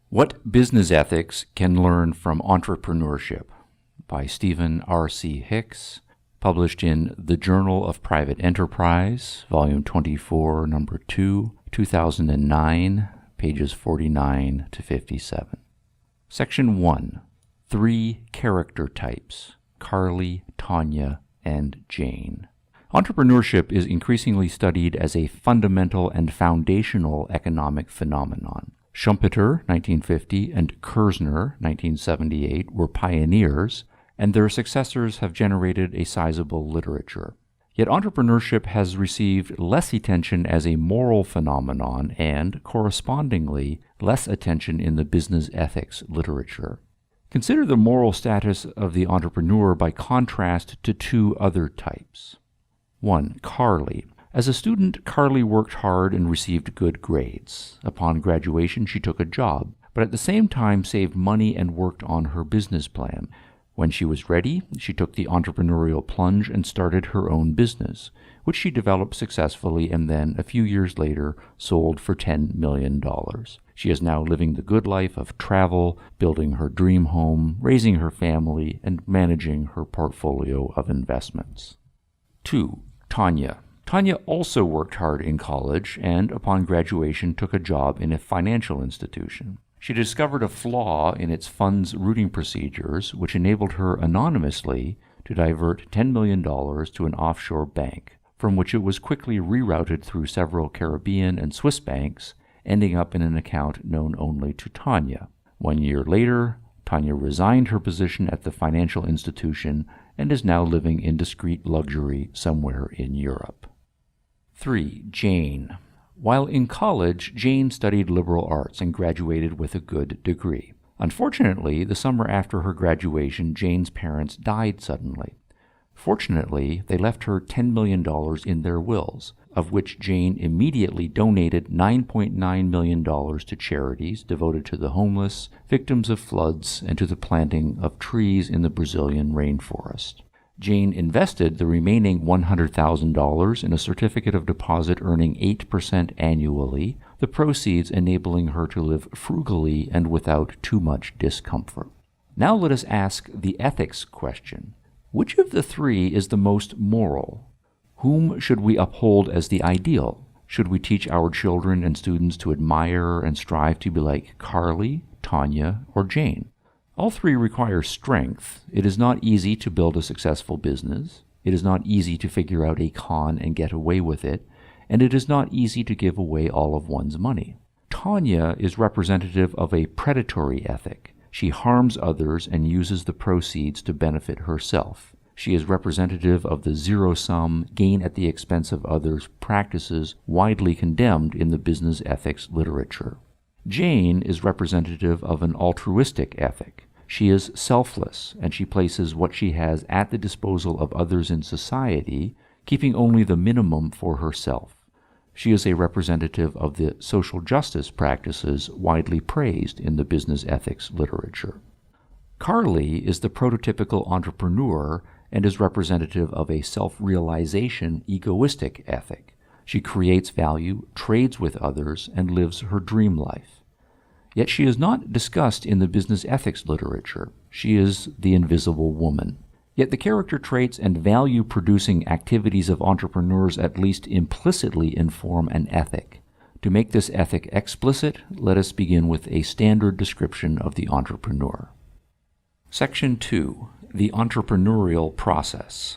What Business Ethics Can Learn from Entrepreneurship by Stephen R.C. Hicks, published in The Journal of Private Enterprise, Volume 24, Number 2, 2009, pages 49 to 57. Section 1. 3 Character Types: Carly, Tanya, and Jane. Entrepreneurship is increasingly studied as a fundamental and foundational economic phenomenon. Schumpeter, 1950, and Kerzner, 1978, were pioneers, and their successors have generated a sizable literature. Yet entrepreneurship has received less attention as a moral phenomenon and, correspondingly, less attention in the business ethics literature. Consider the moral status of the entrepreneur by contrast to 2 other types. 1. Carly. As a student, Carly worked hard and received good grades. Upon graduation, she took a job, but at the same time saved money and worked on her business plan. When she was ready, she took the entrepreneurial plunge and started her own business, which she developed successfully and then, a few years later, sold for $10 million. She is now living the good life of travel, building her dream home, raising her family, and managing her portfolio of investments. 2. Tanya. Tanya also worked hard in college and, upon graduation, took a job in a financial institution. She discovered a flaw in its funds routing procedures, which enabled her anonymously to divert $10 million to an offshore bank, from which it was quickly rerouted through several Caribbean and Swiss banks, ending up in an account known only to Tanya. 1 year later, Tanya resigned her position at the financial institution and is now living in discreet luxury somewhere in Europe. 3. Jane. While in college, Jane studied liberal arts and graduated with a good degree. Unfortunately, the summer after her graduation, Jane's parents died suddenly. Fortunately, they left her $10 million in their wills, of which Jane immediately donated $9.9 million to charities devoted to the homeless, victims of floods, and to the planting of trees in the Brazilian rainforest. Jane invested the remaining $100,000 in a certificate of deposit earning 8% annually, the proceeds enabling her to live frugally and without too much discomfort. Now let us ask the ethics question. Which of the 3 is the most moral? Whom should we uphold as the ideal? Should we teach our children and students to admire and strive to be like Carly, Tanya, or Jane? All 3 require strength. It is not easy to build a successful business. It is not easy to figure out a con and get away with it. And it is not easy to give away all of one's money. Tanya is representative of a predatory ethic. She harms others and uses the proceeds to benefit herself. She is representative of the zero-sum, gain at the expense of others practices widely condemned in the business ethics literature. Jane is representative of an altruistic ethic. She is selfless, and she places what she has at the disposal of others in society, keeping only the minimum for herself. She is a representative of the social justice practices widely praised in the business ethics literature. Carly is the prototypical entrepreneur and is representative of a self-realization, egoistic ethic. She creates value, trades with others, and lives her dream life. Yet she is not discussed in the business ethics literature. She is the invisible woman. Yet the character traits and value-producing activities of entrepreneurs at least implicitly inform an ethic. To make this ethic explicit, let us begin with a standard description of the entrepreneur. Section 2. The entrepreneurial process.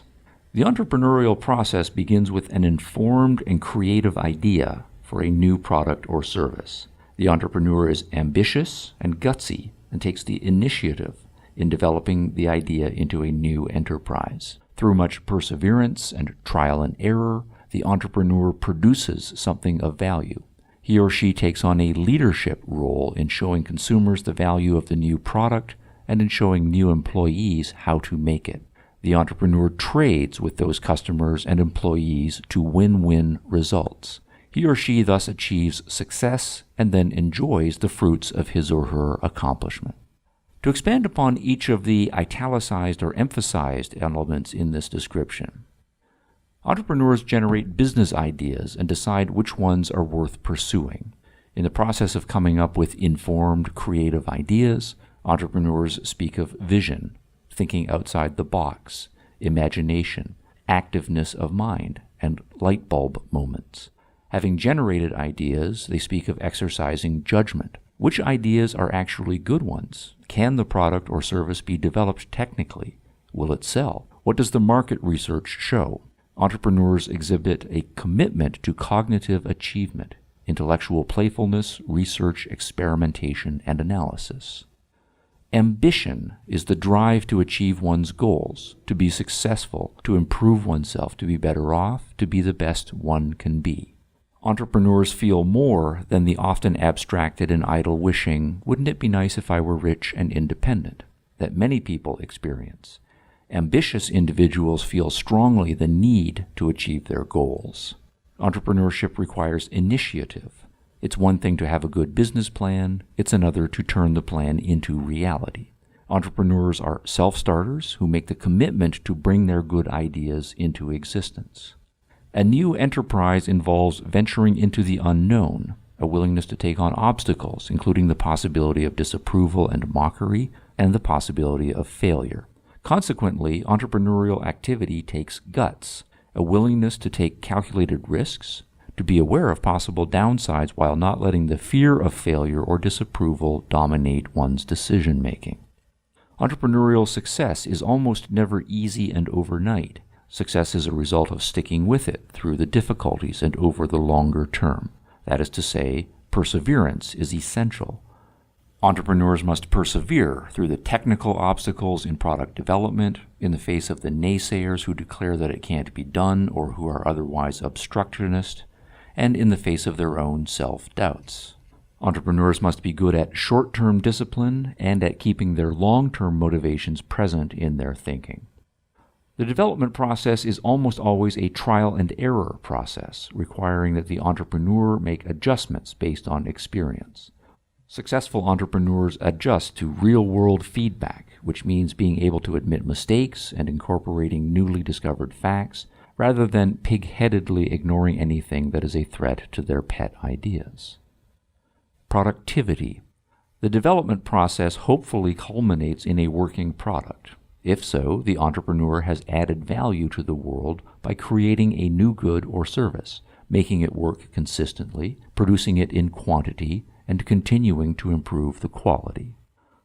The entrepreneurial process begins with an informed and creative idea for a new product or service. The entrepreneur is ambitious and gutsy and takes the initiative in developing the idea into a new enterprise. Through much perseverance and trial and error, the entrepreneur produces something of value. He or she takes on a leadership role in showing consumers the value of the new product and in showing new employees how to make it. The entrepreneur trades with those customers and employees to win-win results. He or she thus achieves success and then enjoys the fruits of his or her accomplishment. To expand upon each of the italicized or emphasized elements in this description, entrepreneurs generate business ideas and decide which ones are worth pursuing. In the process of coming up with informed, creative ideas, entrepreneurs speak of vision, thinking outside the box, imagination, activeness of mind, and light bulb moments. Having generated ideas, they speak of exercising judgment. Which ideas are actually good ones? Can the product or service be developed technically? Will it sell? What does the market research show? Entrepreneurs exhibit a commitment to cognitive achievement, intellectual playfulness, research, experimentation, and analysis. Ambition is the drive to achieve one's goals, to be successful, to improve oneself, to be better off, to be the best one can be. Entrepreneurs feel more than the often abstracted and idle wishing, "Wouldn't it be nice if I were rich and independent?" that many people experience. Ambitious individuals feel strongly the need to achieve their goals. Entrepreneurship requires initiative. It's one thing to have a good business plan, it's another to turn the plan into reality. Entrepreneurs are self-starters who make the commitment to bring their good ideas into existence. A new enterprise involves venturing into the unknown, a willingness to take on obstacles, including the possibility of disapproval and mockery, and the possibility of failure. Consequently, entrepreneurial activity takes guts, a willingness to take calculated risks, to be aware of possible downsides while not letting the fear of failure or disapproval dominate one's decision-making. Entrepreneurial success is almost never easy and overnight. Success is a result of sticking with it through the difficulties and over the longer term. That is to say, perseverance is essential. Entrepreneurs must persevere through the technical obstacles in product development, in the face of the naysayers who declare that it can't be done or who are otherwise obstructionist, and in the face of their own self-doubts. Entrepreneurs must be good at short-term discipline and at keeping their long-term motivations present in their thinking. The development process is almost always a trial and error process, requiring that the entrepreneur make adjustments based on experience. Successful entrepreneurs adjust to real-world feedback, which means being able to admit mistakes and incorporating newly discovered facts, rather than pig-headedly ignoring anything that is a threat to their pet ideas. Productivity. The development process hopefully culminates in a working product. If so, the entrepreneur has added value to the world by creating a new good or service, making it work consistently, producing it in quantity, and continuing to improve the quality.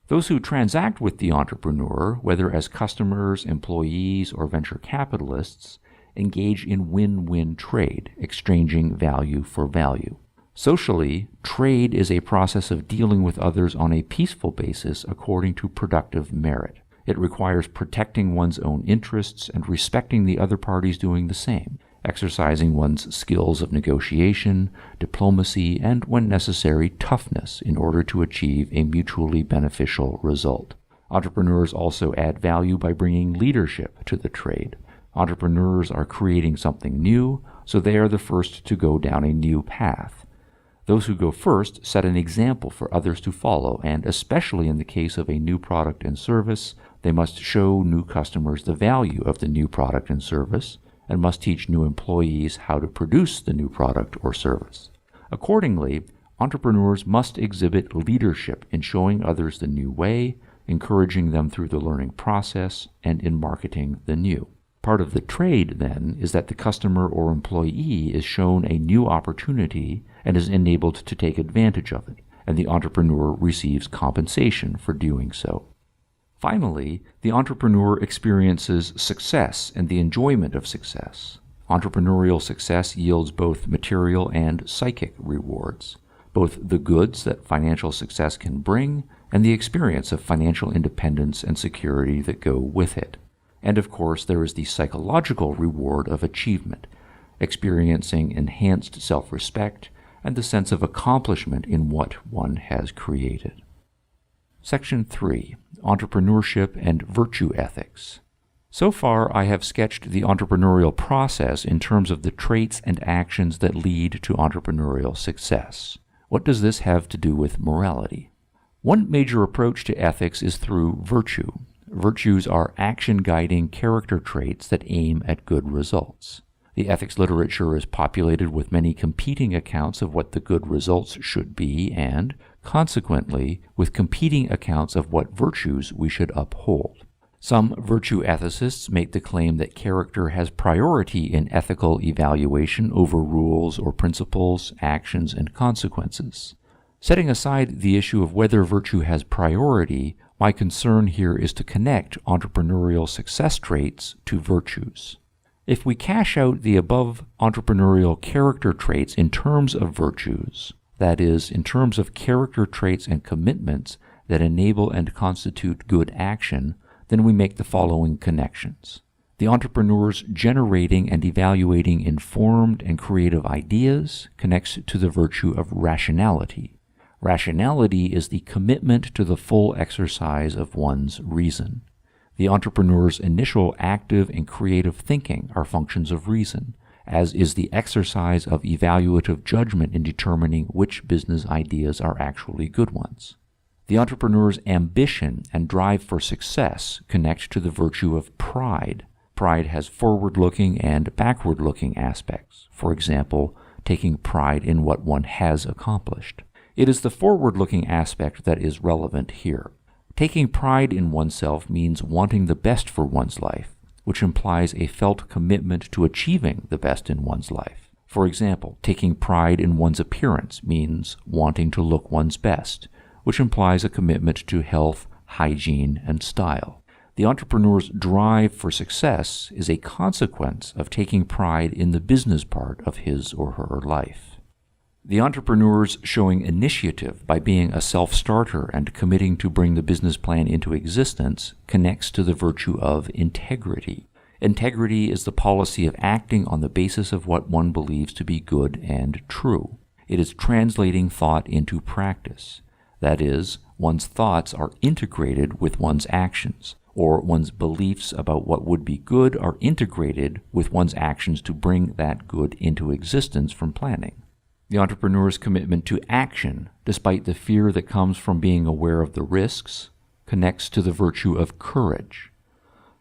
Those who transact with the entrepreneur, whether as customers, employees, or venture capitalists, engage in win-win trade, exchanging value for value. Socially, trade is a process of dealing with others on a peaceful basis according to productive merit. It requires protecting one's own interests and respecting the other parties doing the same, exercising one's skills of negotiation, diplomacy, and, when necessary, toughness in order to achieve a mutually beneficial result. Entrepreneurs also add value by bringing leadership to the trade. Entrepreneurs are creating something new, so they are the first to go down a new path. Those who go first set an example for others to follow, and especially in the case of a new product and service, they must show new customers the value of the new product and service, and must teach new employees how to produce the new product or service. Accordingly, entrepreneurs must exhibit leadership in showing others the new way, encouraging them through the learning process, and in marketing the new. Part of the trade, then, is that the customer or employee is shown a new opportunity and is enabled to take advantage of it, and the entrepreneur receives compensation for doing so. Finally, the entrepreneur experiences success and the enjoyment of success. Entrepreneurial success yields both material and psychic rewards, both the goods that financial success can bring and the experience of financial independence and security that go with it. And of course, there is the psychological reward of achievement, experiencing enhanced self-respect and the sense of accomplishment in what one has created. Section 3. Entrepreneurship and Virtue Ethics. So far, I have sketched the entrepreneurial process in terms of the traits and actions that lead to entrepreneurial success. What does this have to do with morality? One major approach to ethics is through virtue. Virtues are action-guiding character traits that aim at good results. The ethics literature is populated with many competing accounts of what the good results should be and, consequently, with competing accounts of what virtues we should uphold. Some virtue ethicists make the claim that character has priority in ethical evaluation over rules or principles, actions, and consequences. Setting aside the issue of whether virtue has priority, my concern here is to connect entrepreneurial success traits to virtues. If we cash out the above entrepreneurial character traits in terms of virtues, that is, in terms of character traits and commitments that enable and constitute good action, then we make the following connections. The entrepreneurs generating and evaluating informed and creative ideas connects to the virtue of rationality. Rationality is the commitment to the full exercise of one's reason. The entrepreneur's initial active and creative thinking are functions of reason, as is the exercise of evaluative judgment in determining which business ideas are actually good ones. The entrepreneur's ambition and drive for success connect to the virtue of pride. Pride has forward-looking and backward-looking aspects. For example, taking pride in what one has accomplished. It is the forward-looking aspect that is relevant here. Taking pride in oneself means wanting the best for one's life, which implies a felt commitment to achieving the best in one's life. For example, taking pride in one's appearance means wanting to look one's best, which implies a commitment to health, hygiene, and style. The entrepreneur's drive for success is a consequence of taking pride in the business part of his or her life. The entrepreneur's showing initiative by being a self-starter and committing to bring the business plan into existence connects to the virtue of integrity. Integrity is the policy of acting on the basis of what one believes to be good and true. It is translating thought into practice. That is, one's thoughts are integrated with one's actions, or one's beliefs about what would be good are integrated with one's actions to bring that good into existence from planning. The entrepreneur's commitment to action, despite the fear that comes from being aware of the risks, connects to the virtue of courage.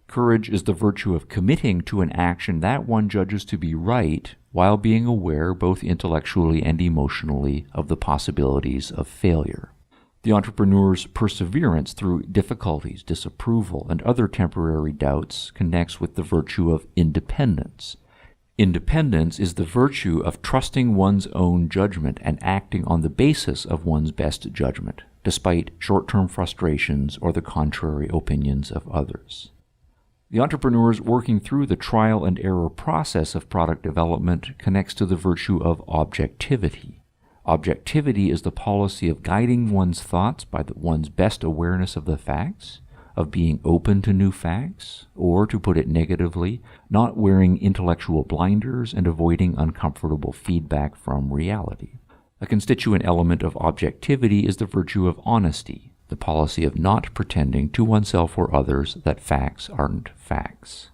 Courage is the virtue of committing to an action that one judges to be right while being aware both intellectually and emotionally of the possibilities of failure. The entrepreneur's perseverance through difficulties, disapproval, and other temporary doubts connects with the virtue of independence. Independence is the virtue of trusting one's own judgment and acting on the basis of one's best judgment, despite short-term frustrations or the contrary opinions of others. The entrepreneurs working through the trial and error process of product development connects to the virtue of objectivity. Objectivity is the policy of guiding one's thoughts by one's best awareness of the facts, of being open to new facts, or, to put it negatively, not wearing intellectual blinders and avoiding uncomfortable feedback from reality. A constituent element of objectivity is the virtue of honesty, the policy of not pretending to oneself or others that facts aren't facts.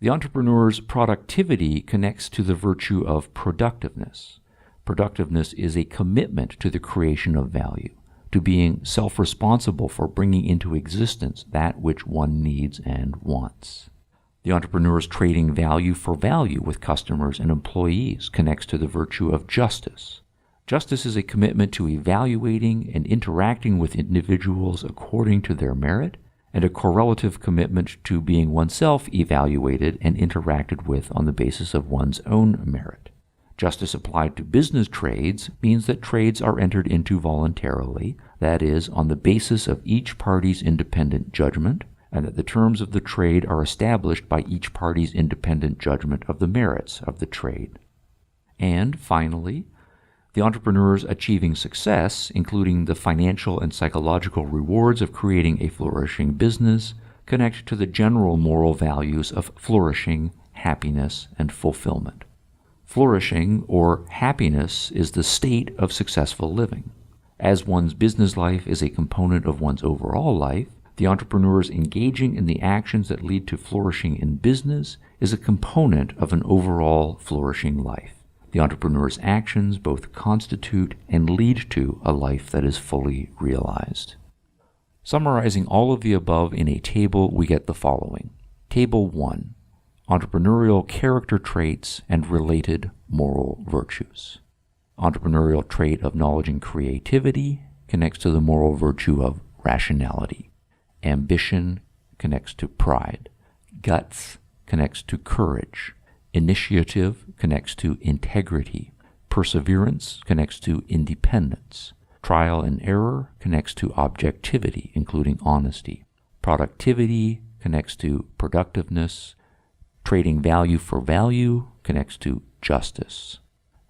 The entrepreneur's productivity connects to the virtue of productiveness. Productiveness is a commitment to the creation of value, to being self-responsible for bringing into existence that which one needs and wants. The entrepreneur's trading value for value with customers and employees connects to the virtue of justice. Justice is a commitment to evaluating and interacting with individuals according to their merit, and a correlative commitment to being oneself evaluated and interacted with on the basis of one's own merit. Justice applied to business trades means that trades are entered into voluntarily, that is, on the basis of each party's independent judgment, and that the terms of the trade are established by each party's independent judgment of the merits of the trade. And, finally, the entrepreneurs achieving success, including the financial and psychological rewards of creating a flourishing business, connect to the general moral values of flourishing, happiness, and fulfillment. Flourishing, or happiness, is the state of successful living. As one's business life is a component of one's overall life, the entrepreneurs engaging in the actions that lead to flourishing in business is a component of an overall flourishing life. The entrepreneur's actions both constitute and lead to a life that is fully realized. Summarizing all of the above in a table, we get the following. Table 1. entrepreneurial character traits, and related moral virtues. Entrepreneurial trait of knowledge and creativity connects to the moral virtue of rationality. Ambition connects to pride. Guts connects to courage. Initiative connects to integrity. Perseverance connects to independence. Trial and error connects to objectivity, including honesty. Productivity connects to productiveness. Trading value for value connects to justice.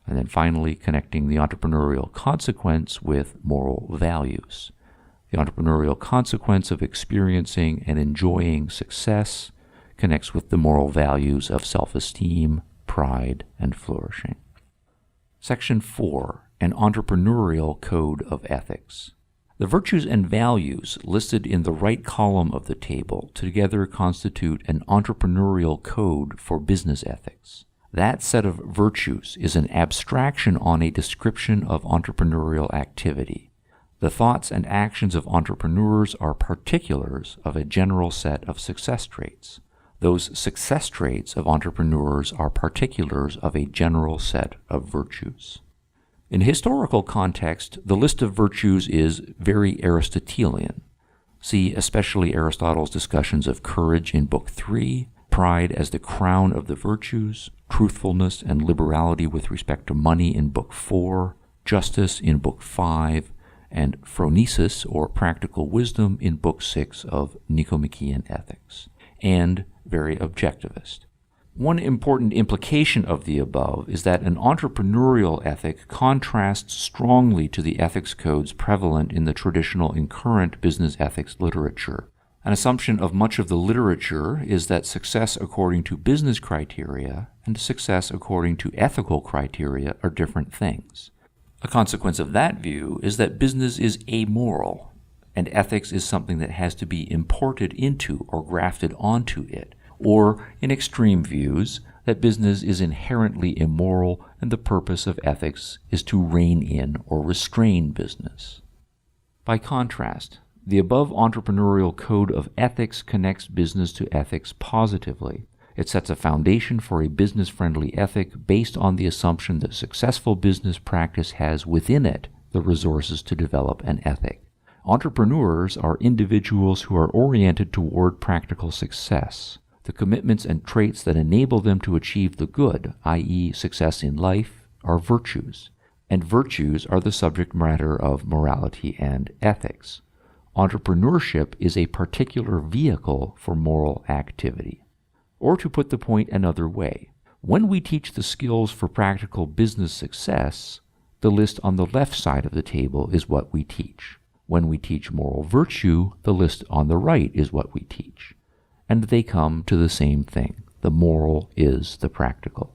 And then finally, connecting the entrepreneurial consequence with moral values. The entrepreneurial consequence of experiencing and enjoying success connects with the moral values of self-esteem, pride, and flourishing. Section 4, an entrepreneurial code of ethics. The virtues and values listed in the right column of the table together constitute an entrepreneurial code for business ethics. That set of virtues is an abstraction on a description of entrepreneurial activity. The thoughts and actions of entrepreneurs are particulars of a general set of success traits. Those success traits of entrepreneurs are particulars of a general set of virtues. In historical context, the list of virtues is very Aristotelian. See especially Aristotle's discussions of courage in Book 3, pride as the crown of the virtues, truthfulness and liberality with respect to money in Book 4, justice in Book 5, and phronesis, or practical wisdom, in Book 6 of Nicomachean Ethics, and very objectivist. One important implication of the above is that an entrepreneurial ethic contrasts strongly to the ethics codes prevalent in the traditional and current business ethics literature. An assumption of much of the literature is that success according to business criteria and success according to ethical criteria are different things. A consequence of that view is that business is amoral, and ethics is something that has to be imported into or grafted onto it, or, in extreme views, that business is inherently immoral and the purpose of ethics is to rein in or restrain business. By contrast, the above entrepreneurial code of ethics connects business to ethics positively. It sets a foundation for a business-friendly ethic based on the assumption that successful business practice has within it the resources to develop an ethic. Entrepreneurs are individuals who are oriented toward practical success. The commitments and traits that enable them to achieve the good, i.e., success in life, are virtues, and virtues are the subject matter of morality and ethics. Entrepreneurship is a particular vehicle for moral activity. Or to put the point another way, when we teach the skills for practical business success, the list on the left side of the table is what we teach. When we teach moral virtue, the list on the right is what we teach. And they come to the same thing. The moral is the practical.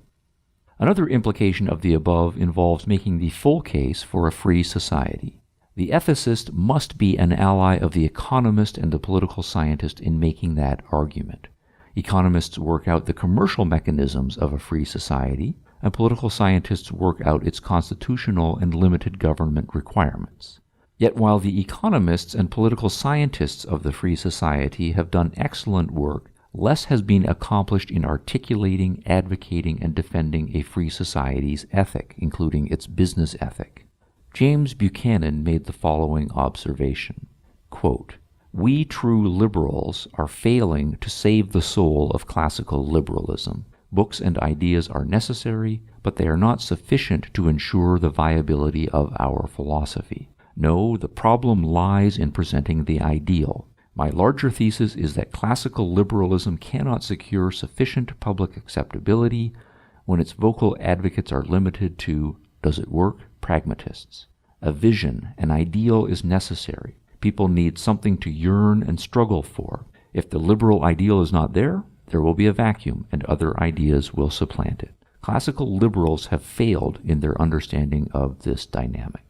Another implication of the above involves making the full case for a free society. The ethicist must be an ally of the economist and the political scientist in making that argument. Economists work out the commercial mechanisms of a free society, and political scientists work out its constitutional and limited government requirements. Yet while the economists and political scientists of the free society have done excellent work, less has been accomplished in articulating, advocating, and defending a free society's ethic, including its business ethic. James Buchanan made the following observation, quote, "We true liberals are failing to save the soul of classical liberalism. Books and ideas are necessary, but they are not sufficient to ensure the viability of our philosophy. No, the problem lies in presenting the ideal. My larger thesis is that classical liberalism cannot secure sufficient public acceptability when its vocal advocates are limited to, does it work, pragmatists. A vision, an ideal is necessary. People need something to yearn and struggle for. If the liberal ideal is not there, there will be a vacuum and other ideas will supplant it. Classical liberals have failed in their understanding of this dynamic."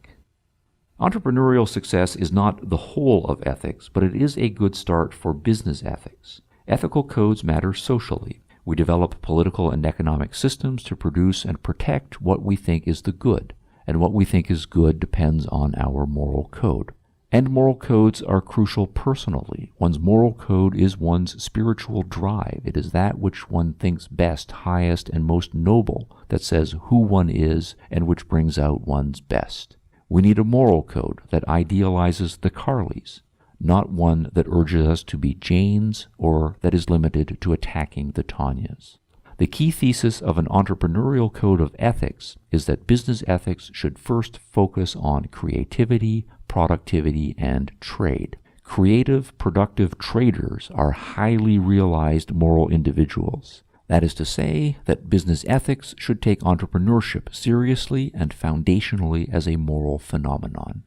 Entrepreneurial success is not the whole of ethics, but it is a good start for business ethics. Ethical codes matter socially. We develop political and economic systems to produce and protect what we think is the good, and what we think is good depends on our moral code. And moral codes are crucial personally. One's moral code is one's spiritual drive. It is that which one thinks best, highest, and most noble, that says who one is and which brings out one's best. We need a moral code that idealizes the Carleys, not one that urges us to be Janes or that is limited to attacking the Tanyas. The key thesis of an entrepreneurial code of ethics is that business ethics should first focus on creativity, productivity, and trade. Creative, productive traders are highly realized moral individuals. That is to say that business ethics should take entrepreneurship seriously and foundationally as a moral phenomenon.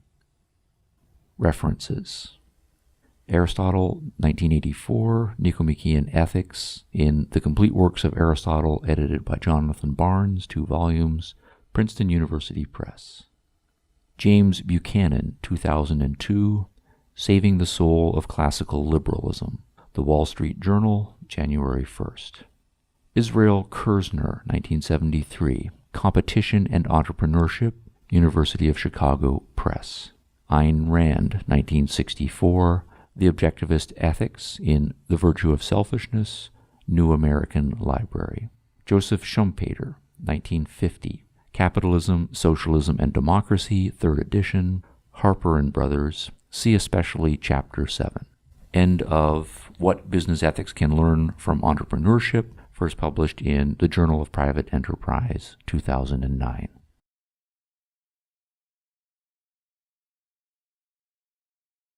References: Aristotle, 1984, Nicomachean Ethics, in The Complete Works of Aristotle, edited by Jonathan Barnes, 2 volumes, Princeton University Press. James Buchanan, 2002, Saving the Soul of Classical Liberalism, The Wall Street Journal, January 1st. Israel Kirzner, 1973, Competition and Entrepreneurship, University of Chicago Press. Ayn Rand, 1964, The Objectivist Ethics in The Virtue of Selfishness, New American Library. Joseph Schumpeter, 1950, Capitalism, Socialism, and Democracy, 3rd edition, Harper & Brothers, see especially Chapter 7. End of What Business Ethics Can Learn from Entrepreneurship, first published in the Journal of Private Enterprise, 2009.